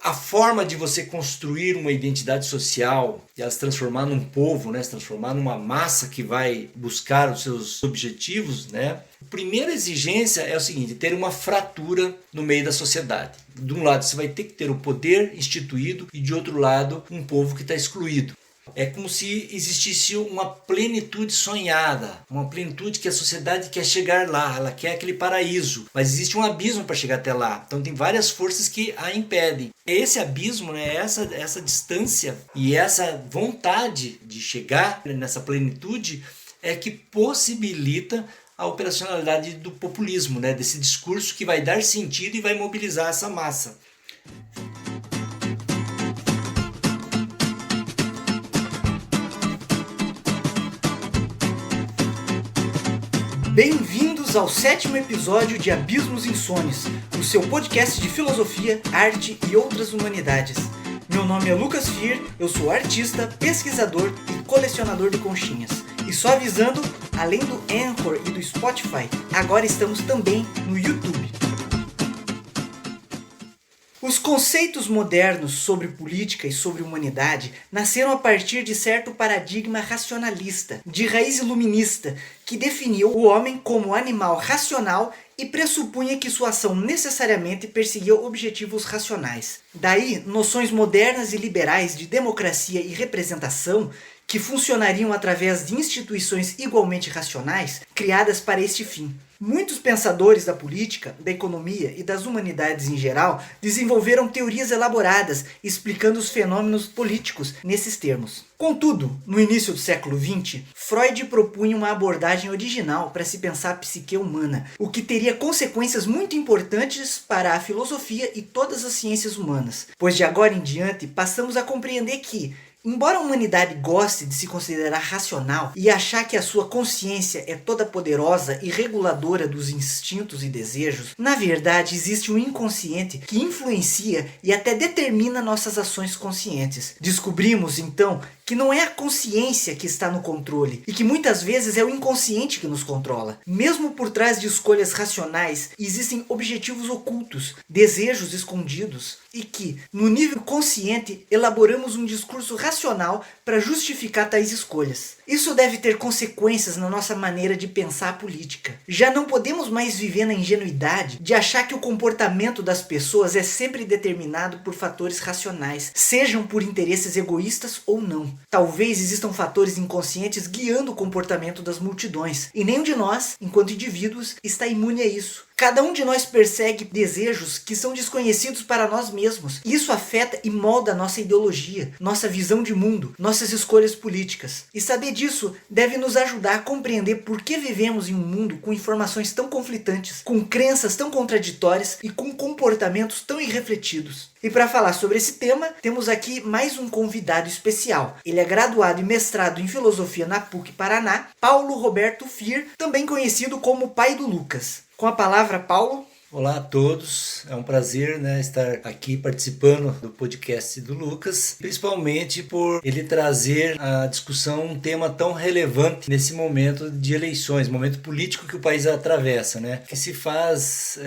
A forma de você construir uma identidade social e ela se transformar num povo, né? Se transformar numa massa que vai buscar os seus objetivos, né? A primeira exigência é o seguinte, ter uma fratura no meio da sociedade. De um lado você vai ter que ter o poder instituído e de outro lado um povo que está excluído. É como se existisse uma plenitude sonhada, uma plenitude que a sociedade quer chegar lá, ela quer aquele paraíso, mas existe um abismo para chegar até lá, então tem várias forças que a impedem. Esse abismo, né, essa distância e essa vontade de chegar nessa plenitude é que possibilita a operacionalidade do populismo, né, desse discurso que vai dar sentido e vai mobilizar essa massa. Bem-vindos ao 7º episódio de Abismos Insones, o seu podcast de filosofia, arte e outras humanidades. Meu nome é Lucas Fier, eu sou artista, pesquisador e colecionador de conchinhas. E só avisando, além do Anchor e do Spotify, agora estamos também no YouTube. Os conceitos modernos sobre política e sobre humanidade nasceram a partir de certo paradigma racionalista, de raiz iluminista, que definiu o homem como animal racional e pressupunha que sua ação necessariamente perseguia objetivos racionais. Daí, noções modernas e liberais de democracia e representação que funcionariam através de instituições igualmente racionais criadas para este fim. Muitos pensadores da política, da economia e das humanidades em geral desenvolveram teorias elaboradas explicando os fenômenos políticos nesses termos. Contudo, no início do século XX, Freud propunha uma abordagem original para se pensar a psique humana, o que teria consequências muito importantes para a filosofia e todas as ciências humanas, pois de agora em diante passamos a compreender que, embora a humanidade goste de se considerar racional e achar que a sua consciência é toda poderosa e reguladora dos instintos e desejos, na verdade existe um inconsciente que influencia e até determina nossas ações conscientes. Descobrimos, então, que não é a consciência que está no controle e que muitas vezes é o inconsciente que nos controla. Mesmo por trás de escolhas racionais existem objetivos ocultos, desejos escondidos e que, no nível consciente, elaboramos um discurso racional para justificar tais escolhas. Isso deve ter consequências na nossa maneira de pensar a política. Já não podemos mais viver na ingenuidade de achar que o comportamento das pessoas é sempre determinado por fatores racionais, sejam por interesses egoístas ou não. Talvez existam fatores inconscientes guiando o comportamento das multidões, e nenhum de nós, enquanto indivíduos, está imune a isso. Cada um de nós persegue desejos que são desconhecidos para nós mesmos. Isso afeta e molda nossa ideologia, nossa visão de mundo, nossas escolhas políticas. E saber disso deve nos ajudar a compreender por que vivemos em um mundo com informações tão conflitantes, com crenças tão contraditórias e com comportamentos tão irrefletidos. E para falar sobre esse tema, temos aqui mais um convidado especial. Ele é graduado e mestrado em filosofia na PUC Paraná, Paulo Roberto Fier, também conhecido como pai do Lucas. Com a palavra, Paulo. Olá a todos, é um prazer, né, estar aqui participando do podcast do Lucas, principalmente por ele trazer à discussão um tema tão relevante nesse momento de eleições, momento político que o país atravessa, né, que se faz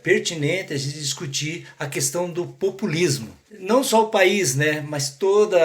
pertinente a gente discutir a questão do populismo. Não só o país, né, mas todo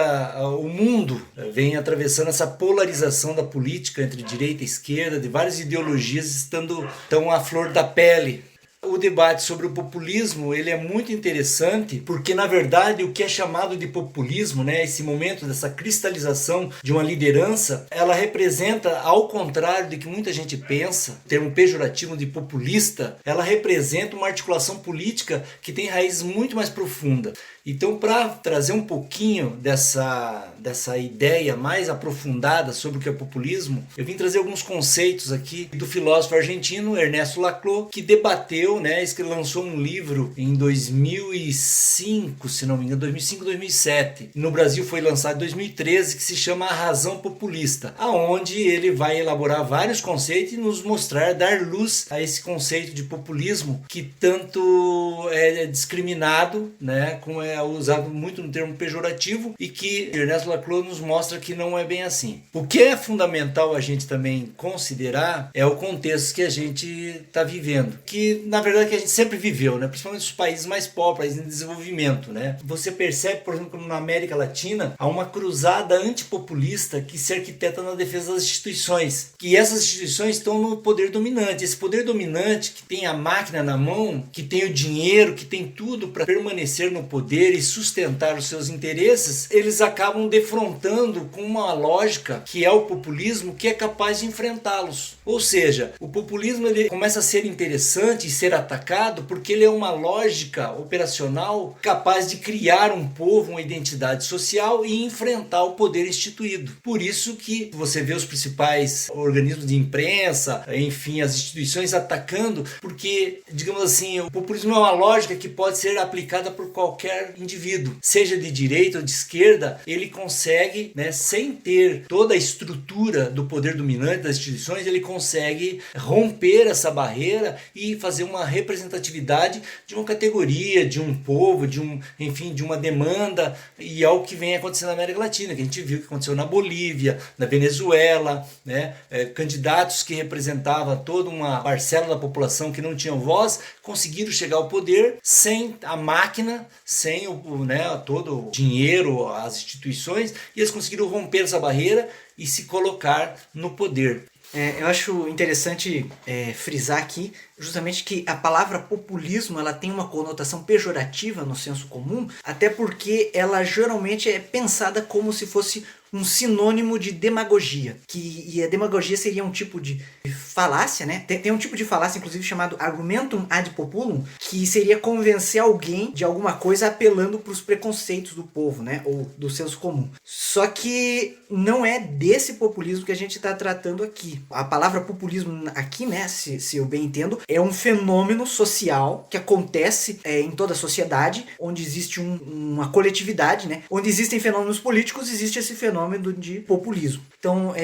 o mundo vem atravessando essa polarização da política entre direita e esquerda, de várias ideologias estão à flor da pele. O debate sobre o populismo ele é muito interessante porque, na verdade, o que é chamado de populismo, né, esse momento dessa cristalização de uma liderança, ela representa, ao contrário do que muita gente pensa, o termo pejorativo de populista, ela representa uma articulação política que tem raízes muito mais profundas. Então, para trazer um pouquinho dessa ideia mais aprofundada sobre o que é populismo, eu vim trazer alguns conceitos aqui do filósofo argentino Ernesto Laclau, que debateu, né, que lançou um livro em 2005, se não me engano, 2005, 2007. No Brasil foi lançado em 2013, que se chama A Razão Populista, aonde ele vai elaborar vários conceitos e nos mostrar, dar luz a esse conceito de populismo que tanto é discriminado, né, como é usado muito no termo pejorativo e que Ernesto Laclau nos mostra que não é bem assim. O que é fundamental a gente também considerar é o contexto que a gente está vivendo, que na na verdade, que a gente sempre viveu, né? Principalmente os países mais pobres, em desenvolvimento, né? Você percebe, por exemplo, na América Latina, há uma cruzada antipopulista que se arquiteta na defesa das instituições. Que essas instituições estão no poder dominante. Esse poder dominante que tem a máquina na mão, que tem o dinheiro, que tem tudo para permanecer no poder e sustentar os seus interesses, eles acabam defrontando com uma lógica que é o populismo, que é capaz de enfrentá-los. Ou seja, o populismo ele começa a ser interessante e ser atacado porque ele é uma lógica operacional capaz de criar um povo, uma identidade social e enfrentar o poder instituído. Por isso que você vê os principais organismos de imprensa, enfim, as instituições atacando, porque, digamos assim, o populismo é uma lógica que pode ser aplicada por qualquer indivíduo, seja de direita ou de esquerda, ele consegue, né, sem ter toda a estrutura do poder dominante das instituições, ele consegue romper essa barreira e fazer uma representatividade de uma categoria, de um povo, enfim, de uma demanda, e é o que vem acontecendo na América Latina, que a gente viu que aconteceu na Bolívia, na Venezuela, né? Candidatos que representavam toda uma parcela da população que não tinham voz, conseguiram chegar ao poder sem a máquina, sem todo o dinheiro, as instituições, e eles conseguiram romper essa barreira e se colocar no poder. Eu acho interessante frisar aqui justamente que a palavra populismo ela tem uma conotação pejorativa no senso comum, até porque ela geralmente é pensada como se fosse um sinônimo de demagogia, e a demagogia seria um tipo de falácia, né? Tem um tipo de falácia, inclusive, chamado argumentum ad populum, que seria convencer alguém de alguma coisa apelando para os preconceitos do povo, né? Ou do senso comum. Só que não é desse populismo que a gente está tratando aqui. A palavra populismo aqui, né, se eu bem entendo, é um fenômeno social que acontece em toda a sociedade, onde existe uma coletividade, né? Onde existem fenômenos políticos, existe esse fenômeno de populismo. Então,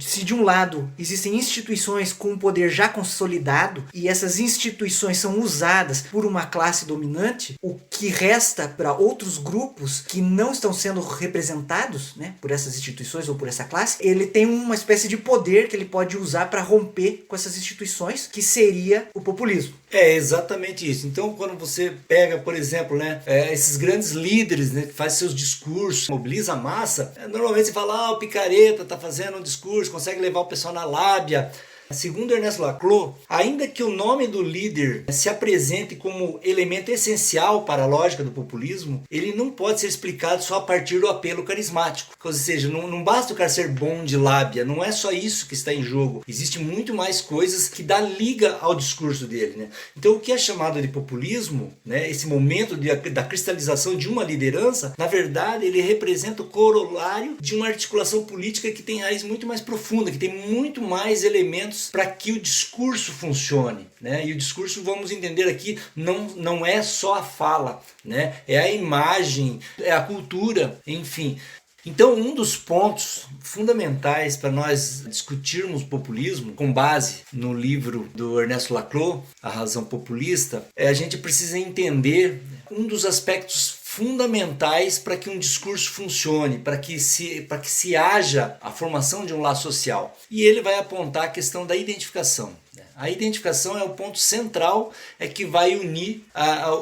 se de um lado existem instituições com um poder já consolidado e essas instituições são usadas por uma classe dominante, o que resta para outros grupos que não estão sendo representados, né, por essas instituições ou por essa classe, ele tem uma espécie de poder que ele pode usar para romper com essas instituições, que seria o populismo. É exatamente isso. Então, quando você pega, por exemplo, né, esses grandes líderes, né, que fazem seus discursos, mobiliza a massa, normalmente você fala, o picareta está fazendo um discurso, consegue levar o pessoal na lábia. Segundo Ernesto Laclau, ainda que o nome do líder se apresente como elemento essencial para a lógica do populismo, ele não pode ser explicado só a partir do apelo carismático. Ou seja, não basta o cara ser bom de lábia, não é só isso que está em jogo. Existe muito mais coisas que dá liga ao discurso dele, né? Então, o que é chamado de populismo, né, esse momento da cristalização de uma liderança, na verdade, ele representa o corolário de uma articulação política que tem raiz muito mais profunda, que tem muito mais elementos para que o discurso funcione, né? E o discurso, vamos entender aqui, não é só a fala, né? É a imagem, é a cultura, enfim. Então, um dos pontos fundamentais para nós discutirmos populismo, com base no livro do Ernesto Laclau, A Razão Populista, a gente precisa entender um dos aspectos fundamentais para que um discurso funcione, para que se haja a formação de um laço social. E ele vai apontar a questão da identificação. A identificação é o ponto central, que vai unir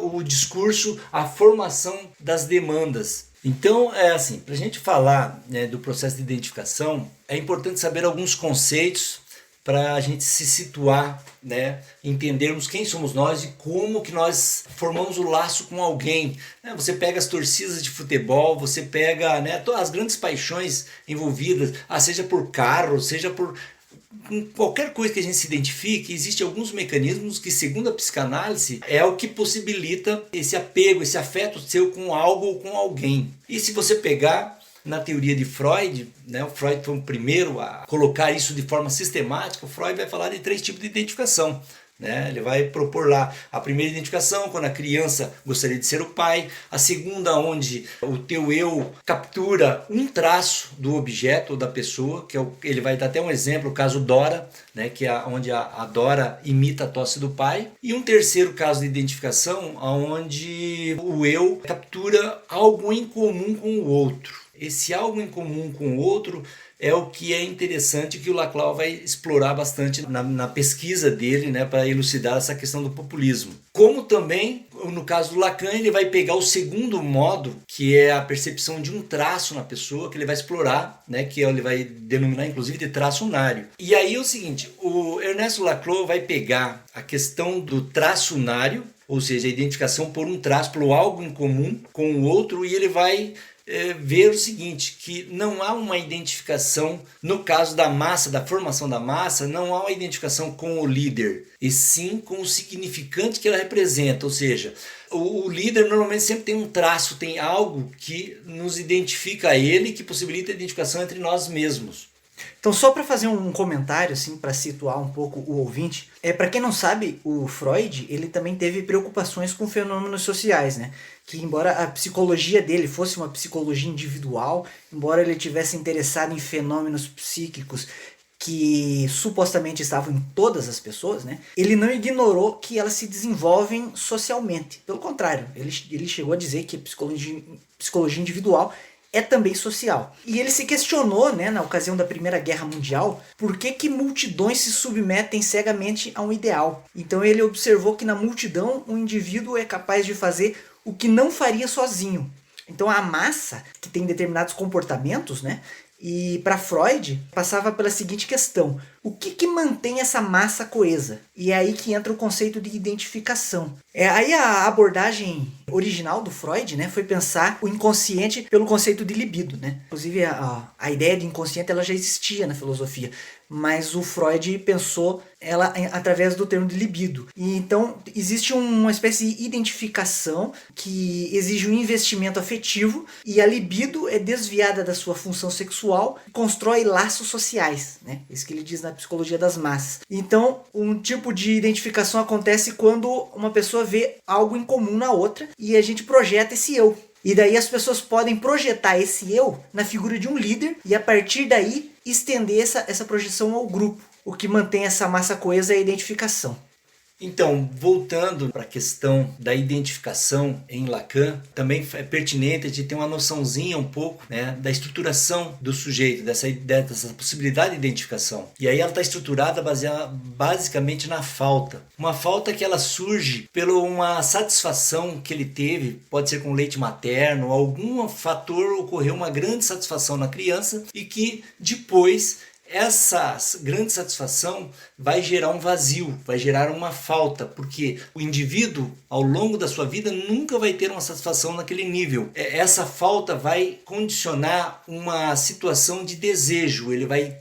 o discurso à formação das demandas. Então, assim, para a gente falar, né, do processo de identificação, é importante saber alguns conceitos para a gente se situar, né, entendermos quem somos nós e como que nós formamos o laço com alguém. Você pega as torcidas de futebol, você pega, né, todas as grandes paixões envolvidas, seja por carro, seja por qualquer coisa que a gente se identifique, existem alguns mecanismos que, segundo a psicanálise, é o que possibilita esse apego, esse afeto seu com algo ou com alguém. E se você pegar na teoria de Freud, né, o Freud foi o primeiro a colocar isso de forma sistemática, o Freud vai falar de 3 tipos de identificação. Né? Ele vai propor lá a primeira identificação, quando a criança gostaria de ser o pai, a segunda, onde o teu eu captura um traço do objeto ou da pessoa, que ele vai dar até um exemplo, o caso Dora, né? Que é onde a Dora imita a tosse do pai, e um terceiro caso de identificação, onde o eu captura algo em comum com o outro. Esse algo em comum com o outro é o que é interessante, que o Laclau vai explorar bastante na pesquisa dele, né, para elucidar essa questão do populismo. Como também, no caso do Lacan, ele vai pegar o segundo modo, que é a percepção de um traço na pessoa, que ele vai explorar, né, que ele vai denominar inclusive de traço unário. E aí é o seguinte, o Ernesto Laclau vai pegar a questão do traço unário, ou seja, a identificação por um traço, por algo em comum com o outro, e ele vai ver o seguinte, que não há uma identificação, no caso da massa, da formação da massa, não há uma identificação com o líder, e sim com o significante que ela representa, ou seja, o líder normalmente sempre tem um traço, tem algo que nos identifica a ele, que possibilita a identificação entre nós mesmos. Então, só para fazer um comentário, assim, para situar um pouco o ouvinte, para quem não sabe, o Freud, ele também teve preocupações com fenômenos sociais, né? Que embora a psicologia dele fosse uma psicologia individual, embora ele tivesse interessado em fenômenos psíquicos que supostamente estavam em todas as pessoas, né? Ele não ignorou que elas se desenvolvem socialmente. Pelo contrário, ele chegou a dizer que a psicologia individual é também social. E ele se questionou, né, na ocasião da Primeira Guerra Mundial, por que multidões se submetem cegamente a um ideal. Então ele observou que na multidão o indivíduo é capaz de fazer o que não faria sozinho. Então a massa, que tem determinados comportamentos, né, e para Freud passava pela seguinte questão: o que mantém essa massa coesa? E é aí que entra o conceito de identificação. Aí a abordagem original do Freud, né, foi pensar o inconsciente pelo conceito de libido, né? Inclusive a ideia de inconsciente ela já existia na filosofia, mas o Freud pensou ela através do termo de libido. E então existe uma espécie de identificação que exige um investimento afetivo, e a libido é desviada da sua função sexual e constrói laços sociais, né? Isso que ele diz na psicologia das massas. Então, um tipo de identificação acontece quando uma pessoa vê algo em comum na outra e a gente projeta esse eu. E daí as pessoas podem projetar esse eu na figura de um líder e a partir daí estender essa projeção ao grupo. O que mantém essa massa coesa é a identificação. Então, voltando para a questão da identificação em Lacan, também é pertinente a gente ter uma noçãozinha um pouco, né, da estruturação do sujeito, dessa possibilidade de identificação. E aí ela está estruturada baseada basicamente na falta. Uma falta que ela surge pela uma satisfação que ele teve, pode ser com leite materno, algum fator ocorreu uma grande satisfação na criança e que depois essa grande satisfação vai gerar um vazio, vai gerar uma falta, porque o indivíduo, ao longo da sua vida, nunca vai ter uma satisfação naquele nível. Essa falta vai condicionar uma situação de desejo, ele vai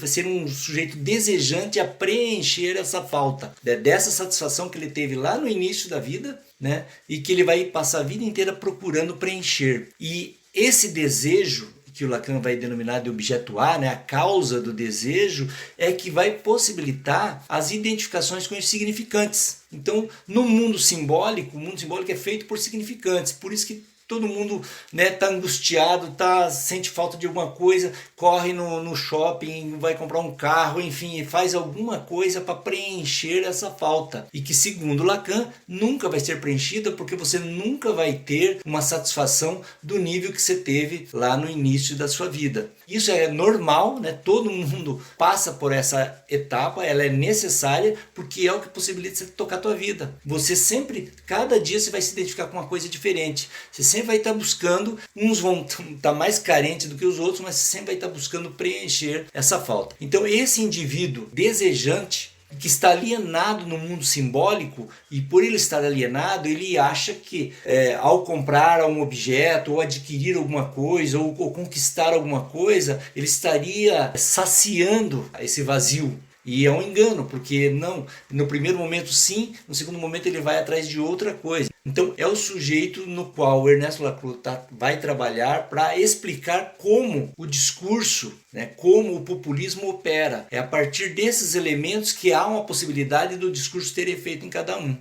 ser um sujeito desejante a preencher essa falta, dessa satisfação que ele teve lá no início da vida, né, e que ele vai passar a vida inteira procurando preencher. E esse desejo, que o Lacan vai denominar de objeto A, né, a causa do desejo, é que vai possibilitar as identificações com os significantes. Então, no mundo simbólico, o mundo simbólico é feito por significantes, por isso que todo mundo, né, tá angustiado, sente falta de alguma coisa, corre no shopping, vai comprar um carro, enfim, faz alguma coisa para preencher essa falta. E que, segundo Lacan, nunca vai ser preenchida porque você nunca vai ter uma satisfação do nível que você teve lá no início da sua vida. Isso é normal, né? Todo mundo passa por essa etapa, ela é necessária porque é o que possibilita você tocar a tua vida. Você sempre, cada dia você vai se identificar com uma coisa diferente. Você sempre vai estar buscando, uns vão estar mais carentes do que os outros, mas você sempre vai estar buscando preencher essa falta. Então esse indivíduo desejante, que está alienado no mundo simbólico, e por ele estar alienado, ele acha que ao comprar um objeto, ou adquirir alguma coisa, ou conquistar alguma coisa, ele estaria saciando esse vazio. E é um engano, porque não, no primeiro momento sim, no segundo momento ele vai atrás de outra coisa. Então é o sujeito no qual o Ernesto Laclau vai trabalhar para explicar como o discurso, né, como o populismo opera. É a partir desses elementos que há uma possibilidade do discurso ter efeito em cada um.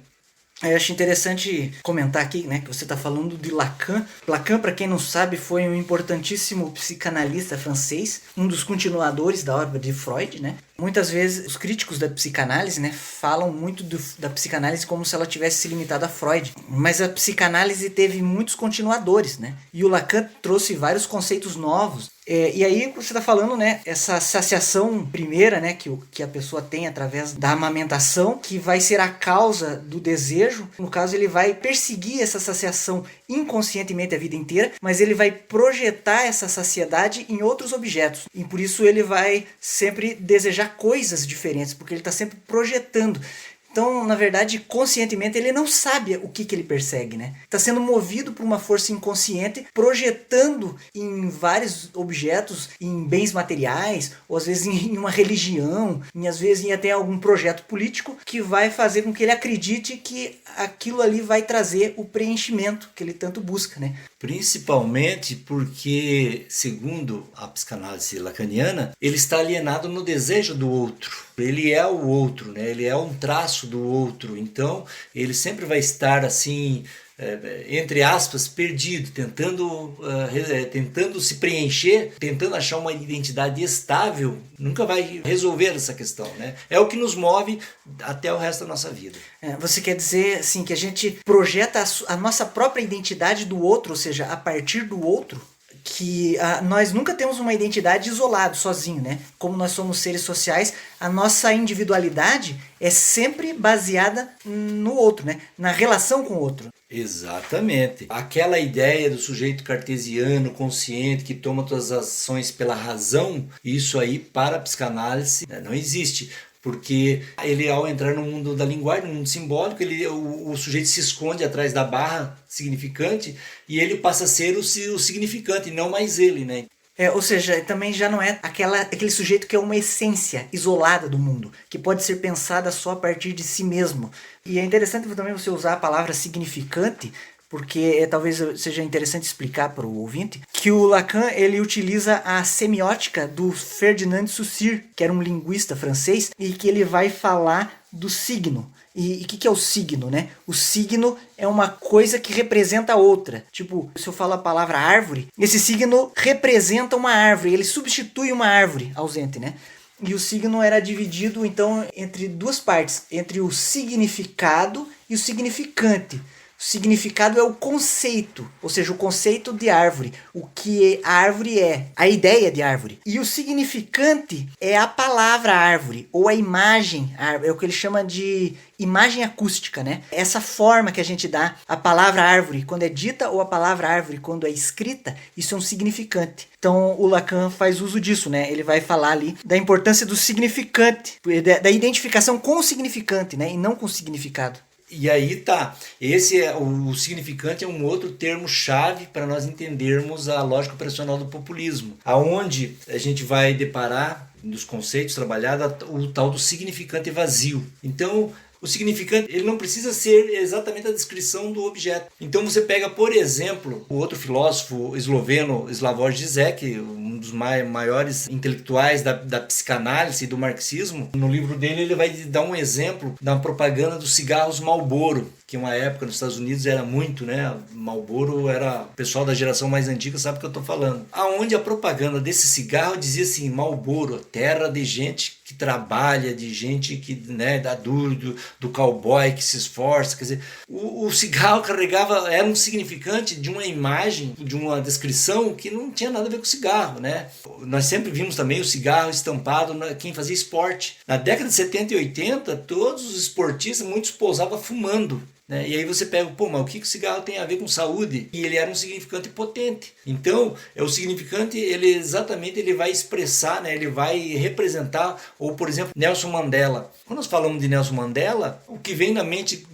Eu acho interessante comentar aqui, né, que você está falando de Lacan. Lacan, para quem não sabe, foi um importantíssimo psicanalista francês, um dos continuadores da obra de Freud, né? Muitas vezes os críticos da psicanálise, né, falam muito da psicanálise como se ela tivesse se limitado a Freud. Mas a psicanálise teve muitos continuadores, né? E o Lacan trouxe vários conceitos novos. E aí você está falando, né, essa saciação primeira, né, que a pessoa tem através da amamentação, que vai ser a causa do desejo. No caso, ele vai perseguir essa saciação inconscientemente a vida inteira, mas ele vai projetar essa saciedade em outros objetos. E por isso ele vai sempre desejar coisas diferentes, porque ele está sempre projetando. Então, na verdade, conscientemente, ele não sabe o que ele persegue, né? Está sendo movido por uma força inconsciente, projetando em vários objetos, em bens materiais, ou às vezes em uma religião, e às vezes em até algum projeto político, que vai fazer com que ele acredite que aquilo ali vai trazer o preenchimento que ele tanto busca, né? Principalmente porque, segundo a psicanálise lacaniana, ele está alienado no desejo do outro. Ele é o outro, né? Ele é um traço do outro. Então, ele sempre vai estar assim, entre aspas, perdido, tentando se preencher, tentando achar uma identidade estável. Nunca vai resolver essa questão, né? É o que nos move até o resto da nossa vida. Você quer dizer assim, que a gente projeta a nossa própria identidade do outro, ou seja, a partir do outro? Que nós nunca temos uma identidade isolada, sozinho, né? Como nós somos seres sociais, a nossa individualidade é sempre baseada no outro, né? Na relação com o outro. Exatamente. Aquela ideia do sujeito cartesiano, consciente, que toma todas as ações pela razão, isso aí para a psicanálise, né, não existe. Porque ele, ao entrar no mundo da linguagem, no mundo simbólico, o sujeito se esconde atrás da barra significante e ele passa a ser o significante, não mais ele, né? Ou seja, também já não é aquele sujeito que é uma essência isolada do mundo, que pode ser pensada só a partir de si mesmo. E é interessante também você usar a palavra significante, porque talvez seja interessante explicar para o ouvinte que o Lacan ele utiliza a semiótica do Ferdinand Saussure, que era um linguista francês, e que ele vai falar do signo. E o que é o signo, né? O signo é uma coisa que representa a outra. Tipo, se eu falo a palavra árvore, esse signo representa uma árvore, ele substitui uma árvore ausente, né? E o signo era dividido, então, entre duas partes, entre o significado e o significante. O significado é o conceito, ou seja, o conceito de árvore, o que a árvore é, a ideia de árvore. E o significante é a palavra árvore, ou a imagem árvore, é o que ele chama de imagem acústica, né? Essa forma que a gente dá à palavra árvore quando é dita ou a palavra árvore quando é escrita, isso é um significante. Então o Lacan faz uso disso, né? Ele vai falar ali da importância do significante, da identificação com o significante, né? E não com o significado. E aí tá, esse é o significante, é um outro termo-chave para nós entendermos a lógica operacional do populismo, aonde a gente vai deparar nos conceitos trabalhados o tal do significante vazio. Então, o significante ele não precisa ser exatamente a descrição do objeto. Então você pega, por exemplo, o outro filósofo esloveno, Slavoj Žižek, um dos maiores intelectuais da psicanálise e do marxismo. No livro dele ele vai dar um exemplo da propaganda dos cigarros Marlboro, que uma época nos Estados Unidos era muito, né? Marlboro era... O pessoal da geração mais antiga sabe o que eu estou falando. Aonde a propaganda desse cigarro dizia assim, Marlboro, terra de gente que trabalha, de gente que, né, do cowboy que se esforça. Quer dizer, o cigarro carregava, era um significante de uma imagem, de uma descrição que não tinha nada a ver com o cigarro, né? Nós sempre vimos também o cigarro estampado quem fazia esporte. Na década de 70 e 80, todos os esportistas, muitos pousavam fumando. Né? E aí você pega, mas o que o cigarro tem a ver com saúde? E ele era um significante potente. Então, o significante, ele vai expressar, né? Ele vai representar, ou por exemplo, Nelson Mandela. Quando nós falamos de Nelson Mandela, o que vem na mente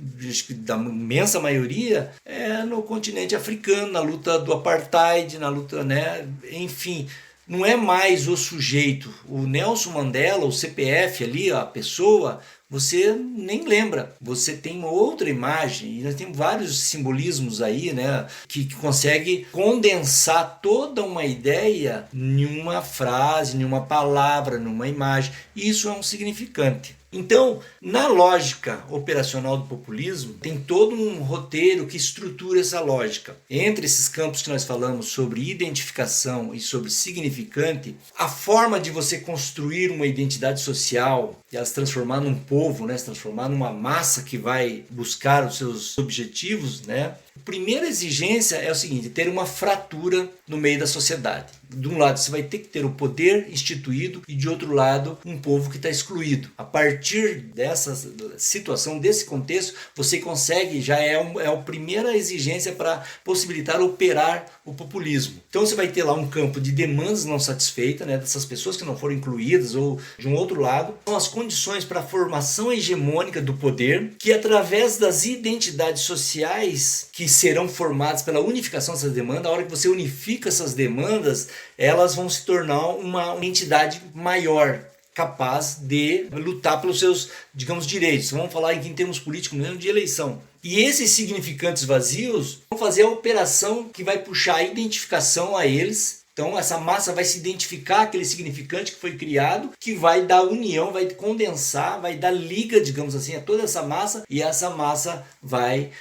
da imensa maioria é no continente africano, na luta do apartheid, na luta, né? Enfim... Não é mais o sujeito, o Nelson Mandela, o CPF ali, a pessoa, você nem lembra. Você tem uma outra imagem, e nós temos vários simbolismos aí, né, que consegue condensar toda uma ideia em uma frase, em uma palavra, numa imagem. Isso é um significante. Então, na lógica operacional do populismo, tem todo um roteiro que estrutura essa lógica. Entre esses campos que nós falamos sobre identificação e sobre significante, a forma de você construir uma identidade social e ela se transformar num povo, né, se transformar numa massa que vai buscar os seus objetivos, né, A primeira exigência é o seguinte: ter uma fratura no meio da sociedade. De um lado você vai ter que ter o poder instituído e de outro lado um povo que está excluído. A partir dessa situação, desse contexto, você consegue, já é a primeira exigência para possibilitar operar o populismo. Então você vai ter lá um campo de demandas não satisfeitas, né, dessas pessoas que não foram incluídas, ou de um outro lado, são as condições para a formação hegemônica do poder, que através das identidades sociais que serão formadas pela unificação dessas demandas, a hora que você unifica essas demandas, elas vão se tornar uma entidade maior, capaz de lutar pelos seus, digamos, direitos. Vamos falar aqui em termos políticos mesmo de eleição. E esses significantes vazios vão fazer a operação que vai puxar a identificação a eles. Então essa massa vai se identificar aquele significante que foi criado, que vai dar união, vai condensar, vai dar liga, digamos assim, a toda essa massa, e essa massa vai,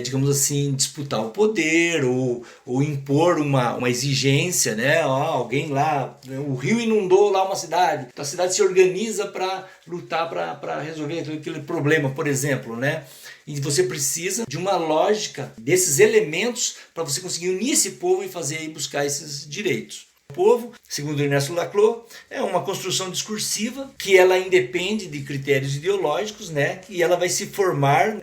digamos assim, disputar o poder ou impor uma exigência, né? Alguém lá, o rio inundou lá uma cidade, então a cidade se organiza para lutar, para resolver aquele problema, por exemplo, né? E você precisa de uma lógica desses elementos para você conseguir unir esse povo e fazer e buscar esses direitos. O povo, segundo Ernesto Laclau, é uma construção discursiva que ela independe de critérios ideológicos, né? E ela vai se formar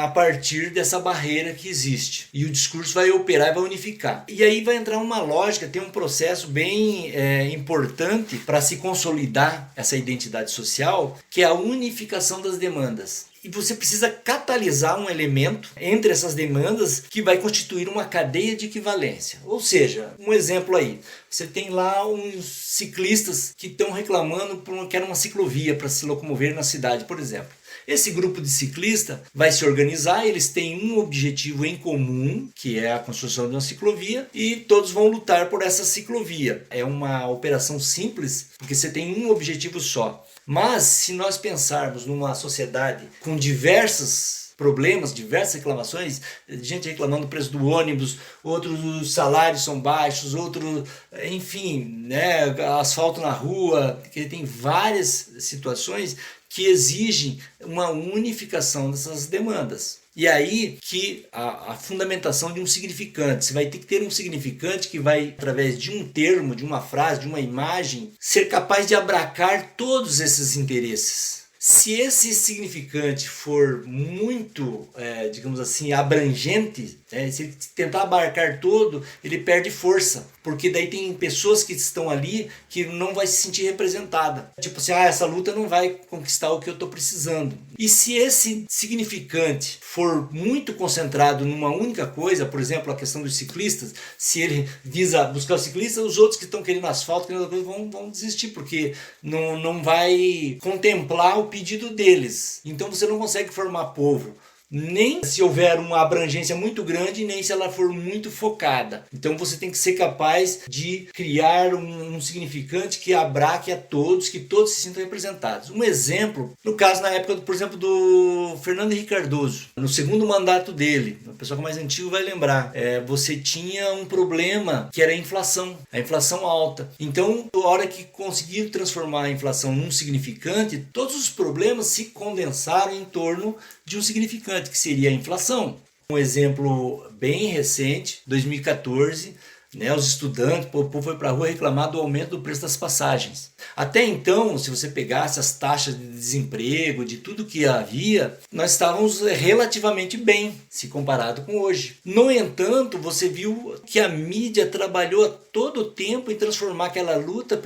a partir dessa barreira que existe. E o discurso vai operar e vai unificar. E aí vai entrar uma lógica, tem um processo bem importante para se consolidar essa identidade social, que é a unificação das demandas. E você precisa catalisar um elemento entre essas demandas que vai constituir uma cadeia de equivalência. Ou seja, um exemplo aí, você tem lá uns ciclistas que estão reclamando por que era uma ciclovia para se locomover na cidade, por exemplo. Esse grupo de ciclistas vai se organizar, eles têm um objetivo em comum, que é a construção de uma ciclovia, e todos vão lutar por essa ciclovia. É uma operação simples, porque você tem um objetivo só. Mas se nós pensarmos numa sociedade com diversos problemas, diversas reclamações, gente reclamando do preço do ônibus, outros os salários são baixos, outros, enfim, né, asfalto na rua, que tem várias situações que exigem uma unificação dessas demandas. E aí que a fundamentação de um significante, você vai ter que ter um significante que vai, através de um termo, de uma frase, de uma imagem, ser capaz de abraçar todos esses interesses. Se esse significante for muito, digamos assim, abrangente, se ele tentar abarcar todo, ele perde força. Porque daí tem pessoas que estão ali que não vai se sentir representada. Tipo assim, essa luta não vai conquistar o que eu estou precisando. E se esse significante for muito concentrado numa única coisa, por exemplo, a questão dos ciclistas, se ele visa buscar os ciclistas, os outros que estão querendo asfalto, querendo outra coisa, vão desistir, porque não vai contemplar o pedido deles. Então você não consegue formar povo. Nem se houver uma abrangência muito grande, nem se ela for muito focada. Então você tem que ser capaz de criar um significante que abraque a todos, que todos se sintam representados. Um exemplo, no caso na época, por exemplo, do Fernando Henrique Cardoso, no segundo mandato dele, o pessoal mais antigo vai lembrar, você tinha um problema que era a inflação alta. Então, na hora que conseguiram transformar a inflação num significante, todos os problemas se condensaram em torno de um significante, que seria a inflação. Um exemplo bem recente, 2014, os estudantes, o povo foi para a rua reclamar do aumento do preço das passagens. Até então, se você pegasse as taxas de desemprego, de tudo que havia, nós estávamos relativamente bem, se comparado com hoje. No entanto, você viu que a mídia trabalhou todo o tempo em transformar aquela luta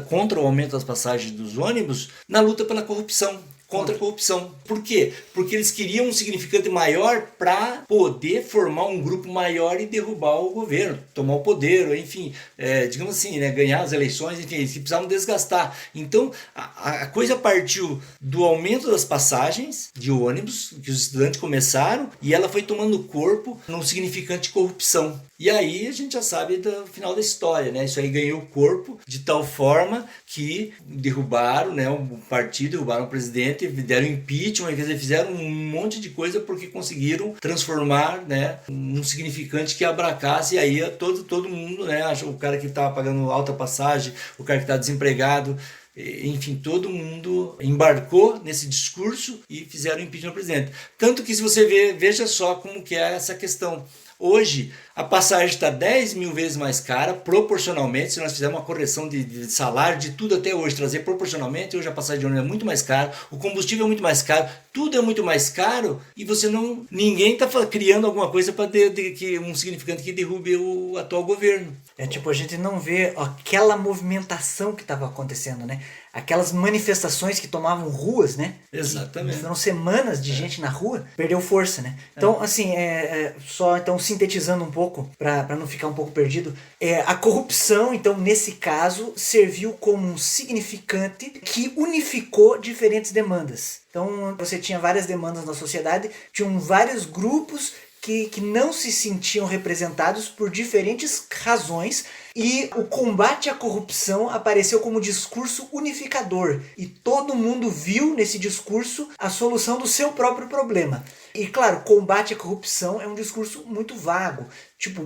contra o aumento das passagens dos ônibus na luta pela corrupção. Contra a corrupção. Por quê? Porque eles queriam um significante maior para poder formar um grupo maior e derrubar o governo, tomar o poder, ou enfim, digamos assim, ganhar as eleições, enfim, eles precisavam desgastar. Então, a coisa partiu do aumento das passagens de ônibus, que os estudantes começaram, e ela foi tomando corpo num significante de corrupção. E aí a gente já sabe do final da história, né? Isso aí ganhou corpo de tal forma que derrubaram, o partido, derrubaram o presidente, deram impeachment, fizeram um monte de coisa porque conseguiram transformar, um significante que abraçasse, e aí todo mundo, o cara que está pagando alta passagem, o cara que está desempregado, enfim, todo mundo embarcou nesse discurso e fizeram impeachment do presidente. Tanto que se você veja só como que é essa questão. Hoje, a passagem está 10 mil vezes mais cara, proporcionalmente, se nós fizermos uma correção de salário, de tudo até hoje, trazer proporcionalmente, hoje a passagem de ônibus é muito mais cara, o combustível é muito mais caro, tudo é muito mais caro e ninguém está criando alguma coisa para um significante que derrube o atual governo. A gente não vê aquela movimentação que estava acontecendo, né? Aquelas manifestações que tomavam ruas, né? Exatamente. Foram semanas de gente na rua, perdeu força, né? Então, assim, só então sintetizando um pouco, para não ficar um pouco perdido, a corrupção, então, nesse caso, serviu como um significante que unificou diferentes demandas. Então, você tinha várias demandas na sociedade, tinham vários grupos que não se sentiam representados por diferentes razões, e o combate à corrupção apareceu como discurso unificador, e todo mundo viu nesse discurso a solução do seu próprio problema. E claro, combate à corrupção é um discurso muito vago,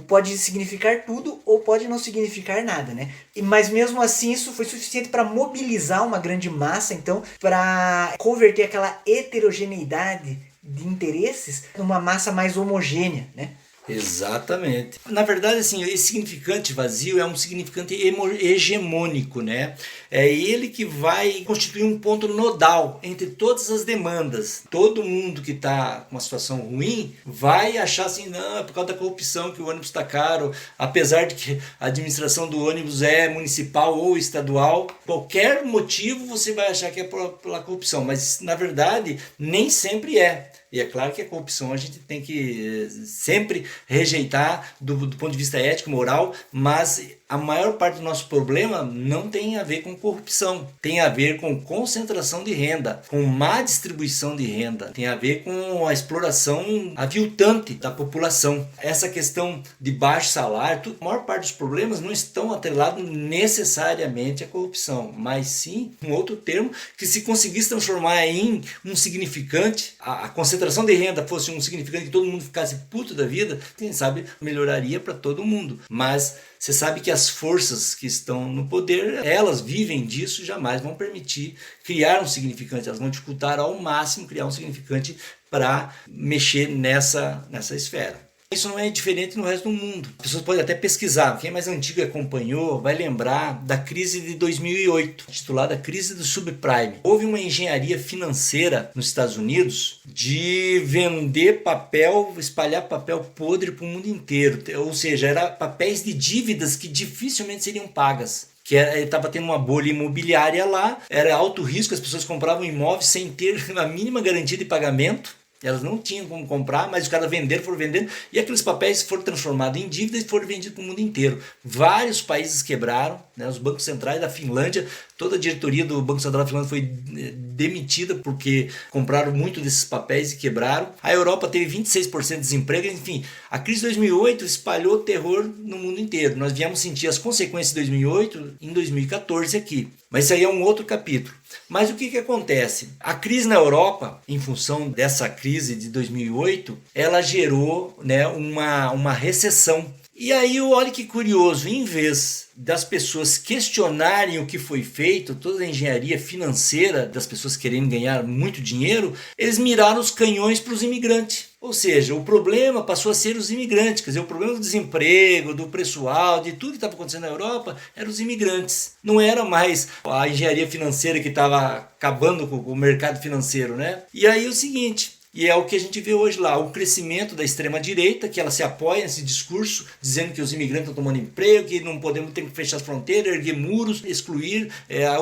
pode significar tudo ou pode não significar nada, né? Mas mesmo assim isso foi suficiente para mobilizar uma grande massa, então, para converter aquela heterogeneidade de interesses numa massa mais homogênea, né? Exatamente. Na verdade, assim, esse significante vazio é um significante hegemônico, né? É ele que vai constituir um ponto nodal entre todas as demandas. Todo mundo que está com uma situação ruim vai achar assim, não, é por causa da corrupção que o ônibus está caro, apesar de que a administração do ônibus é municipal ou estadual, qualquer motivo você vai achar que é pela corrupção, mas na verdade nem sempre é. E é claro que a corrupção a gente tem que sempre rejeitar do ponto de vista ético, moral, mas a maior parte do nosso problema não tem a ver com corrupção, tem a ver com concentração de renda, com má distribuição de renda, tem a ver com a exploração aviltante da população. Essa questão de baixo salário, a maior parte dos problemas não estão atrelados necessariamente à corrupção, mas sim um outro termo que, se conseguisse transformar em um significante, a concentração de renda fosse um significante que todo mundo ficasse puto da vida, quem sabe melhoraria para todo mundo. Mas você sabe que as forças que estão no poder, elas vivem disso, jamais vão permitir criar um significante, elas vão dificultar ao máximo criar um significante para mexer nessa esfera. Isso não é diferente no resto do mundo. As pessoas podem até pesquisar. Quem é mais antigo acompanhou vai lembrar da crise de 2008, intitulada Crise do Subprime. Houve uma engenharia financeira nos Estados Unidos de vender papel, espalhar papel podre para o mundo inteiro. Ou seja, eram papéis de dívidas que dificilmente seriam pagas. Que estava tendo uma bolha imobiliária lá, era alto risco, as pessoas compravam imóveis sem ter a mínima garantia de pagamento. Elas não tinham como comprar, mas os caras foram vendendo, e aqueles papéis foram transformados em dívidas e foram vendidos para o mundo inteiro. Vários países quebraram, né? Os bancos centrais da Finlândia, toda a diretoria do Banco Central da Finlândia foi demitida porque compraram muito desses papéis e quebraram. A Europa teve 26% de desemprego, enfim. A crise de 2008 espalhou terror no mundo inteiro. Nós viemos sentir as consequências de 2008 em 2014 aqui. Mas isso aí é um outro capítulo. Mas o que acontece? A crise na Europa, em função dessa crise de 2008, ela gerou, né, uma recessão. E aí, olha que curioso, em vez das pessoas questionarem o que foi feito, toda a engenharia financeira das pessoas querendo ganhar muito dinheiro, eles miraram os canhões para os imigrantes. Ou seja, o problema passou a ser os imigrantes, quer dizer, o problema do desemprego, do preço alto, de tudo que estava acontecendo na Europa, eram os imigrantes. Não era mais a engenharia financeira que estava acabando com o mercado financeiro, né? E aí o seguinte, e é o que a gente vê hoje lá, o crescimento da extrema-direita, que ela se apoia nesse discurso, dizendo que os imigrantes estão tomando emprego, que não podemos ter que fechar as fronteiras, erguer muros, excluir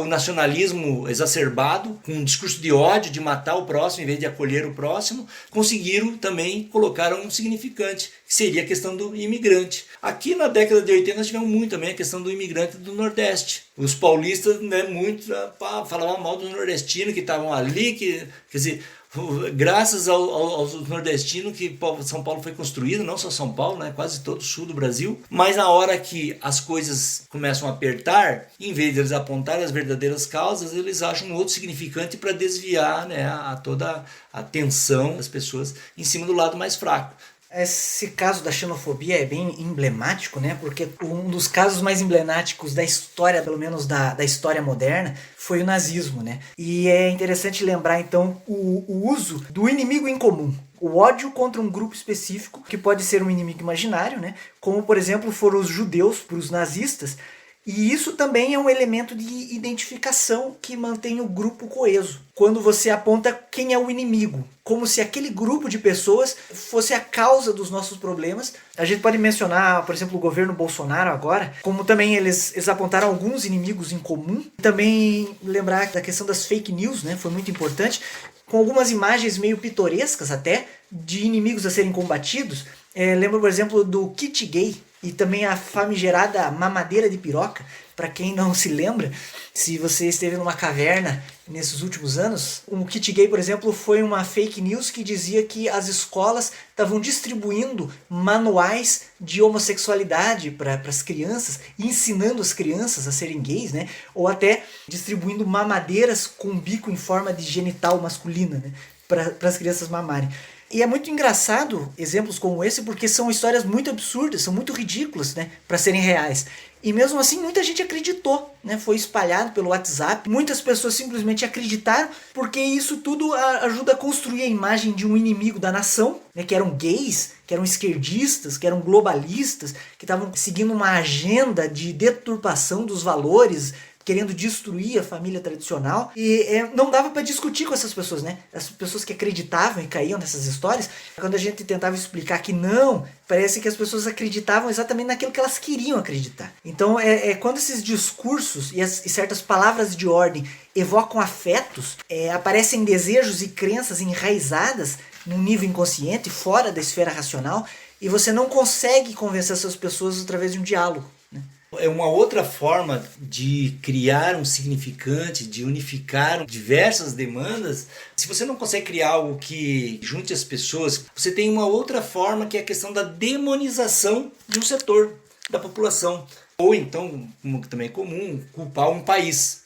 o nacionalismo exacerbado, com um discurso de ódio, de matar o próximo em vez de acolher o próximo. Conseguiram também colocar um significante, que seria a questão do imigrante. Aqui na década de 80 nós tivemos muito também a questão do imigrante do Nordeste. Os paulistas, né, muito falavam mal dos nordestinos que estavam ali, quer dizer, graças aos nordestinos que São Paulo foi construído, não só São Paulo, né, quase todo o sul do Brasil. Mas na hora que as coisas começam a apertar, em vez de eles apontarem as verdadeiras causas, eles acham um outro significante para desviar, né, toda a atenção das pessoas em cima do lado mais fraco. Esse caso da xenofobia é bem emblemático, né? Porque um dos casos mais emblemáticos da história, pelo menos da história moderna, foi o nazismo, né? E é interessante lembrar, então, o uso do inimigo em comum. O ódio contra um grupo específico, que pode ser um inimigo imaginário, né? Como, por exemplo, foram os judeus para os nazistas. E isso também é um elemento de identificação que mantém o grupo coeso. Quando você aponta quem é o inimigo, como se aquele grupo de pessoas fosse a causa dos nossos problemas. A gente pode mencionar, por exemplo, o governo Bolsonaro agora, como também eles apontaram alguns inimigos em comum. Também lembrar da questão das fake news, né? Foi muito importante, com algumas imagens meio pitorescas até, de inimigos a serem combatidos. Lembro, por exemplo, do kit gay e também a famigerada mamadeira de piroca. Para quem não se lembra, se você esteve numa caverna nesses últimos anos, o kit gay, por exemplo, foi uma fake news que dizia que as escolas estavam distribuindo manuais de homossexualidade para as crianças, ensinando as crianças a serem gays, né? Ou até distribuindo mamadeiras com bico em forma de genital masculina, né? Para as crianças mamarem. E é muito engraçado exemplos como esse, porque são histórias muito absurdas, são muito ridículas, né, para serem reais. E mesmo assim muita gente acreditou, né, foi espalhado pelo WhatsApp. Muitas pessoas simplesmente acreditaram, porque isso tudo ajuda a construir a imagem de um inimigo da nação, né, que eram gays, que eram esquerdistas, que eram globalistas, que estavam seguindo uma agenda de deturpação dos valores, querendo destruir a família tradicional. E não dava para discutir com essas pessoas, né? As pessoas que acreditavam e caíam nessas histórias, quando a gente tentava explicar que não, parece que as pessoas acreditavam exatamente naquilo que elas queriam acreditar. Então, quando esses discursos e certas palavras de ordem evocam afetos, aparecem desejos e crenças enraizadas num nível inconsciente, fora da esfera racional, e você não consegue convencer essas pessoas através de um diálogo. É uma outra forma de criar um significante, de unificar diversas demandas. Se você não consegue criar algo que junte as pessoas, você tem uma outra forma, que é a questão da demonização de um setor da população. Ou então, como também é comum, culpar um país.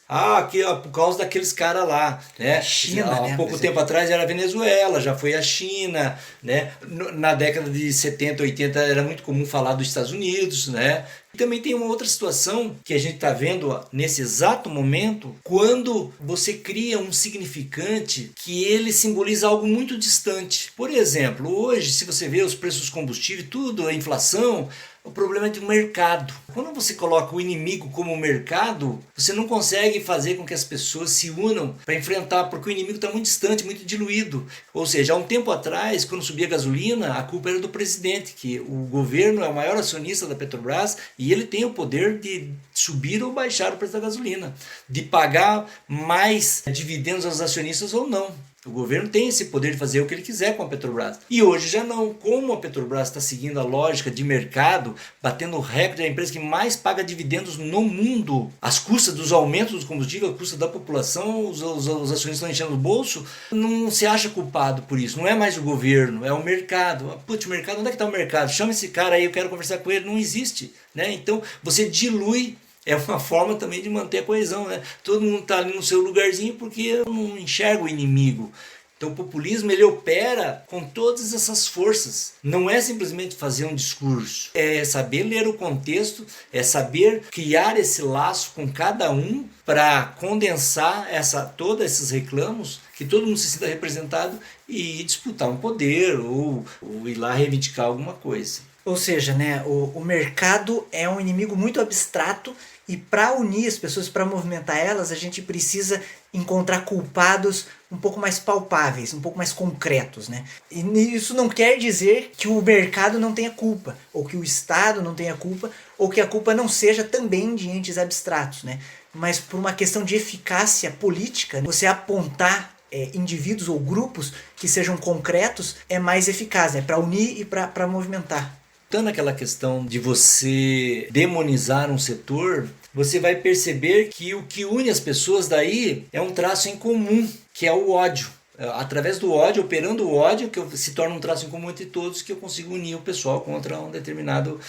Por causa daqueles caras lá, né? China, há pouco tempo atrás era a Venezuela, já foi a China, né? Na década de 70, 80 era muito comum falar dos Estados Unidos, né? E também tem uma outra situação que a gente está vendo nesse exato momento, quando você cria um significante que ele simboliza algo muito distante. Por exemplo, hoje, se você vê os preços dos combustíveis, tudo, a inflação, o problema é do mercado. Quando você coloca o inimigo como mercado, você não consegue fazer com que as pessoas se unam para enfrentar, porque o inimigo está muito distante, muito diluído. Ou seja, há um tempo atrás, quando subia a gasolina, a culpa era do presidente, que o governo é o maior acionista da Petrobras e ele tem o poder de subir ou baixar o preço da gasolina, de pagar mais dividendos aos acionistas ou não. O governo tem esse poder de fazer o que ele quiser com a Petrobras. E hoje já não. Como a Petrobras está seguindo a lógica de mercado, batendo o recorde, é a empresa que mais paga dividendos no mundo, às custas dos aumentos dos combustíveis, às custas da população, os acionistas estão enchendo o bolso, não se acha culpado por isso. Não é mais o governo, é o mercado. Putz, o mercado, onde é que está o mercado? Chama esse cara aí, eu quero conversar com ele. Não existe, né? Então você dilui. É uma forma também de manter a coesão, né? Todo mundo está ali no seu lugarzinho porque eu não enxergo o inimigo. Então o populismo, ele opera com todas essas forças. Não é simplesmente fazer um discurso. É saber ler o contexto, é saber criar esse laço com cada um para condensar todos esses reclamos, que todo mundo se sinta representado e disputar um poder ou ir lá reivindicar alguma coisa. Ou seja, né, o mercado é um inimigo muito abstrato, e para unir as pessoas, para movimentar elas, a gente precisa encontrar culpados um pouco mais palpáveis, um pouco mais concretos, né? E isso não quer dizer que o mercado não tenha culpa, ou que o Estado não tenha culpa, ou que a culpa não seja também de entes abstratos, né? Mas por uma questão de eficácia política, você apontar indivíduos ou grupos que sejam concretos é mais eficaz, né? Para unir e para movimentar. Voltando àquela questão de você demonizar um setor, você vai perceber que o que une as pessoas daí é um traço em comum, que é o ódio. Através do ódio, operando o ódio, que se torna um traço em comum entre todos, que eu consigo unir o pessoal contra um determinado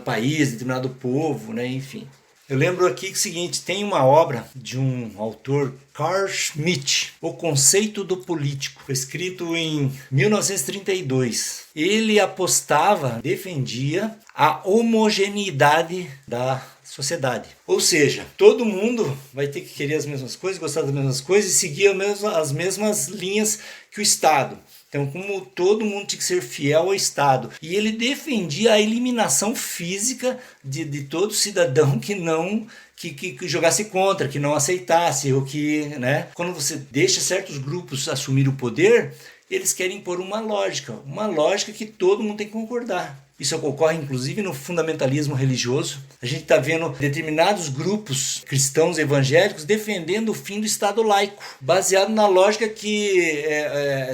país, determinado povo, né? Enfim. Eu lembro aqui que é o seguinte, tem uma obra de um autor, Carl Schmitt, O Conceito do Político, foi escrito em 1932. Ele apostava, defendia a homogeneidade da sociedade. Ou seja, todo mundo vai ter que querer as mesmas coisas, gostar das mesmas coisas e seguir as mesmas linhas que o Estado. Então, como todo mundo tinha que ser fiel ao Estado. E ele defendia a eliminação física de todo cidadão que não que jogasse contra, que não aceitasse, ou que, né? Quando você deixa certos grupos assumir o poder, eles querem impor uma lógica que todo mundo tem que concordar. Isso ocorre inclusive no fundamentalismo religioso. A gente está vendo determinados grupos cristãos evangélicos defendendo o fim do Estado laico, baseado na lógica que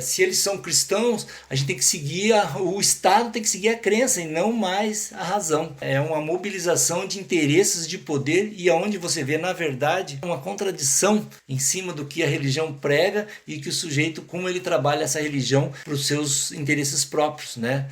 se eles são cristãos, a gente tem que seguir, o Estado tem que seguir a crença e não mais a razão. É uma mobilização de interesses de poder e aonde você vê, na verdade, uma contradição em cima do que a religião prega e que o sujeito, como ele trabalha essa religião para os seus interesses próprios, né?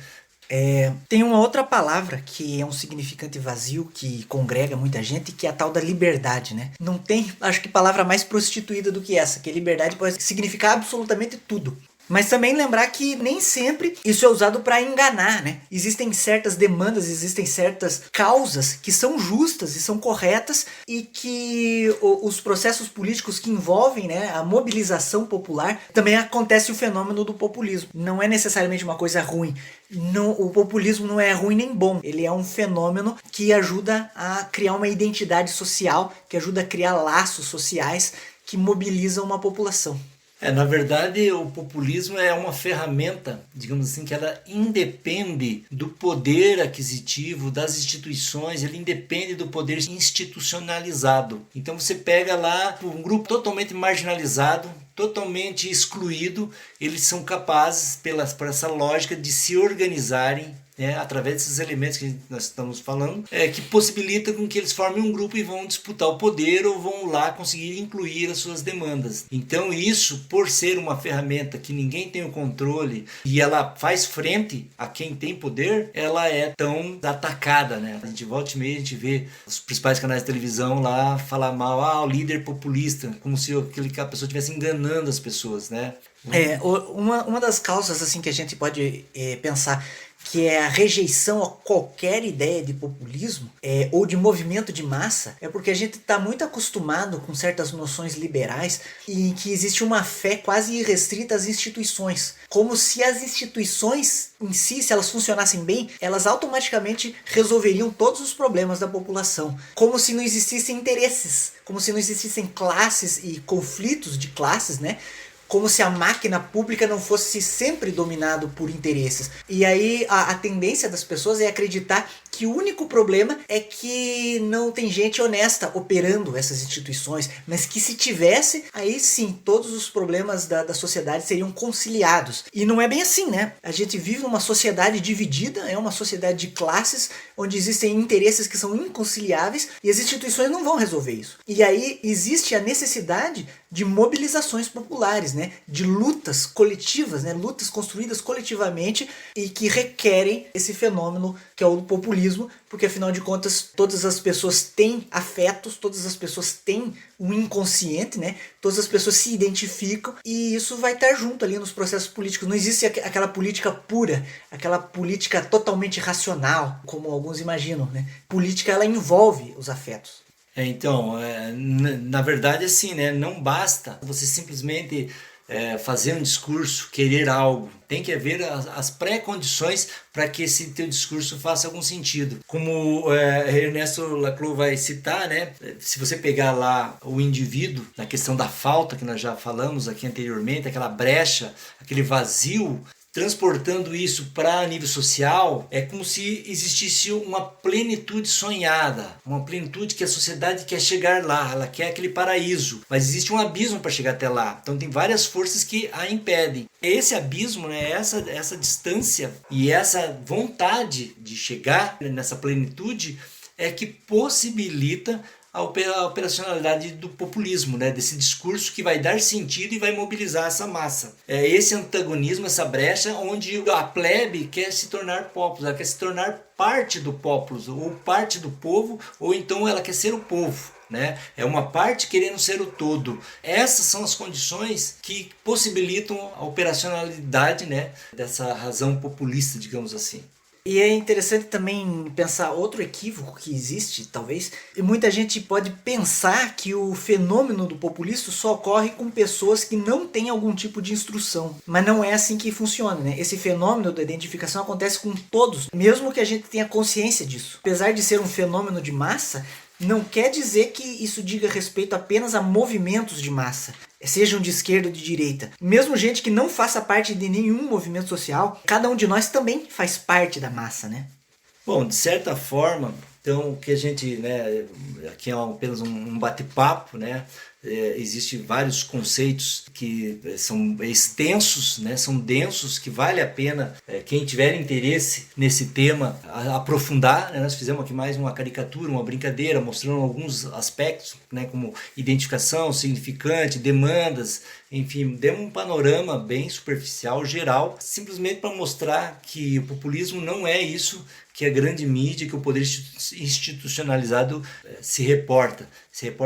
Tem uma outra palavra que é um significante vazio, que congrega muita gente, que é a tal da liberdade, né? Não tem, acho que palavra mais prostituída do que essa, que liberdade pode significar absolutamente tudo. Mas também lembrar que nem sempre isso é usado para enganar, né? Existem certas demandas, existem certas causas que são justas e são corretas e que os processos políticos que envolvem, né, a mobilização popular, também acontece o fenômeno do populismo. Não é necessariamente uma coisa ruim. Não, o populismo não é ruim nem bom. Ele é um fenômeno que ajuda a criar uma identidade social, que ajuda a criar laços sociais que mobilizam uma população. Na verdade, o populismo é uma ferramenta, digamos assim, que ela independe do poder aquisitivo das instituições, ele independe do poder institucionalizado. Então você pega lá um grupo totalmente marginalizado, totalmente excluído, eles são capazes, por essa lógica, de se organizarem, né, através desses elementos que nós estamos falando, que possibilita com que eles formem um grupo e vão disputar o poder ou vão lá conseguir incluir as suas demandas. Então isso, por ser uma ferramenta que ninguém tem o controle e ela faz frente a quem tem poder, ela é tão atacada, né? A gente volta e meia, a gente vê os principais canais de televisão lá falar mal, o líder populista, como se a pessoa estivesse enganando as pessoas, né? Uma das causas assim que a gente pode pensar que é a rejeição a qualquer ideia de populismo ou de movimento de massa, é porque a gente está muito acostumado com certas noções liberais e que existe uma fé quase irrestrita às instituições. Como se as instituições em si, se elas funcionassem bem, elas automaticamente resolveriam todos os problemas da população. Como se não existissem interesses, como se não existissem classes e conflitos de classes, né? Como se a máquina pública não fosse sempre dominado por interesses. E aí a tendência das pessoas é acreditar que o único problema é que não tem gente honesta operando essas instituições, mas que se tivesse, aí sim, todos os problemas da sociedade seriam conciliados. E não é bem assim, né? A gente vive numa sociedade dividida, é uma sociedade de classes, onde existem interesses que são inconciliáveis e as instituições não vão resolver isso. E aí existe a necessidade de mobilizações populares, né? De lutas coletivas, né? Lutas construídas coletivamente e que requerem esse fenômeno que é o populismo, porque afinal de contas todas as pessoas têm afetos, todas as pessoas têm um inconsciente, né? Todas as pessoas se identificam e isso vai estar junto ali nos processos políticos. Não existe aquela política pura, aquela política totalmente racional, como alguns imaginam, né? Política, ela envolve os afetos. Então, na verdade, assim, né? Não basta você simplesmente fazer um discurso, querer algo. Tem que haver as pré-condições para que esse teu discurso faça algum sentido. Como Ernesto Laclau vai citar, né? Se você pegar lá o indivíduo, na questão da falta, que nós já falamos aqui anteriormente, aquela brecha, aquele vazio, transportando isso para nível social, é como se existisse uma plenitude sonhada, uma plenitude que a sociedade quer chegar lá, ela quer aquele paraíso, mas existe um abismo para chegar até lá, então tem várias forças que a impedem. Esse abismo, né, essa distância e essa vontade de chegar nessa plenitude é que possibilita a operacionalidade do populismo, né? Desse discurso que vai dar sentido e vai mobilizar essa massa. É esse antagonismo, essa brecha onde a plebe quer se tornar populus, ela quer se tornar parte do populus, ou parte do povo, ou então ela quer ser o povo. Né? É uma parte querendo ser o todo. Essas são as condições que possibilitam a operacionalidade, né, dessa razão populista, digamos assim. E é interessante também pensar outro equívoco que existe, talvez, e muita gente pode pensar que o fenômeno do populismo só ocorre com pessoas que não têm algum tipo de instrução. Mas não é assim que funciona, né? Esse fenômeno da identificação acontece com todos, mesmo que a gente tenha consciência disso. Apesar de ser um fenômeno de massa, não quer dizer que isso diga respeito apenas a movimentos de massa, sejam de esquerda ou de direita. Mesmo gente que não faça parte de nenhum movimento social, cada um de nós também faz parte da massa, né? Bom, de certa forma, então o que a gente, né, aqui é apenas um bate-papo, né? Existem vários conceitos que são extensos, né, são densos, que vale a pena quem tiver interesse nesse tema aprofundar. Né? Nós fizemos aqui mais uma caricatura, uma brincadeira, mostrando alguns aspectos, né, como identificação, significante, demandas, enfim, demos um panorama bem superficial, geral, simplesmente para mostrar que o populismo não é isso que a grande mídia, que o poder institucionalizado se reporta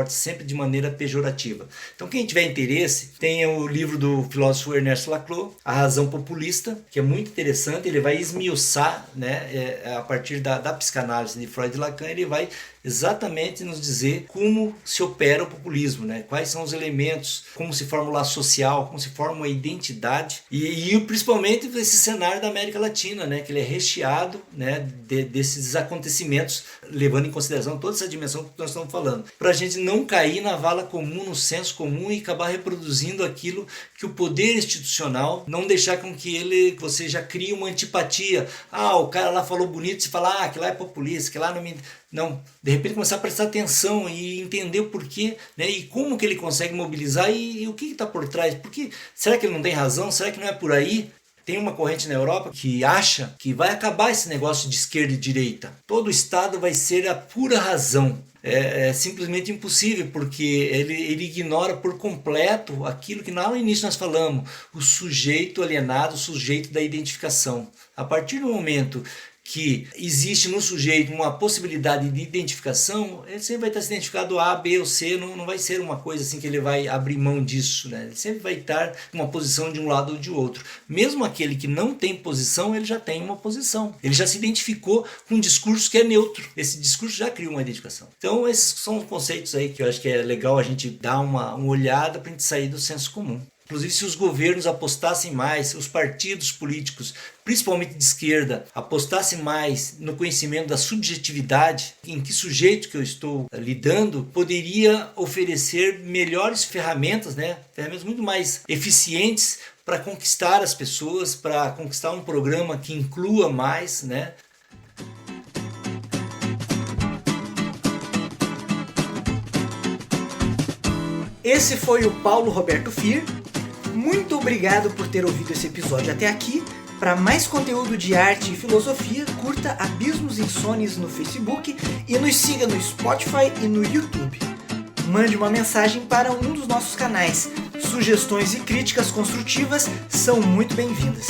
sempre de maneira pejorativa. Então, quem tiver interesse, tem o livro do filósofo Ernesto Laclau, A Razão Populista, que é muito interessante. Ele vai esmiuçar, né, a partir da psicanálise de Freud e Lacan, ele vai exatamente nos dizer como se opera o populismo, né? Quais são os elementos, como se forma o laço social, como se forma uma identidade e principalmente esse cenário da América Latina, né? Que ele é recheado, né, desses acontecimentos, levando em consideração toda essa dimensão que nós estamos falando, para a gente não cair na vala comum, no senso comum e acabar reproduzindo aquilo que o poder institucional não deixar com que você já crie uma antipatia. O cara lá falou bonito, se fala, que lá é populista, que lá não me... Não, de repente começar a prestar atenção e entender o porquê, né, e como que ele consegue mobilizar e o que está por trás. Porque, será que ele não tem razão? Será que não é por aí? Tem uma corrente na Europa que acha que vai acabar esse negócio de esquerda e direita. Todo o Estado vai ser a pura razão. É simplesmente impossível, porque ele ignora por completo aquilo que lá no início nós falamos, o sujeito alienado, o sujeito da identificação. A partir do momento que existe no sujeito uma possibilidade de identificação, ele sempre vai estar se identificado A, B ou C, não vai ser uma coisa assim que ele vai abrir mão disso, né? Ele sempre vai estar em uma posição de um lado ou de outro. Mesmo aquele que não tem posição, ele já tem uma posição. Ele já se identificou com um discurso que é neutro. Esse discurso já cria uma identificação. Então esses são os conceitos aí que eu acho que é legal a gente dar uma olhada para a gente sair do senso comum. Inclusive, se os governos apostassem mais, os partidos políticos, principalmente de esquerda, apostassem mais no conhecimento da subjetividade, em que sujeito que eu estou lidando, poderia oferecer melhores ferramentas, né? Ferramentas muito mais eficientes para conquistar as pessoas, para conquistar um programa que inclua mais, né? Esse foi o Paulo Roberto Fier. Muito obrigado por ter ouvido esse episódio até aqui. Para mais conteúdo de arte e filosofia, curta Abismos Insones no Facebook e nos siga no Spotify e no YouTube. Mande uma mensagem para um dos nossos canais. Sugestões e críticas construtivas são muito bem-vindas.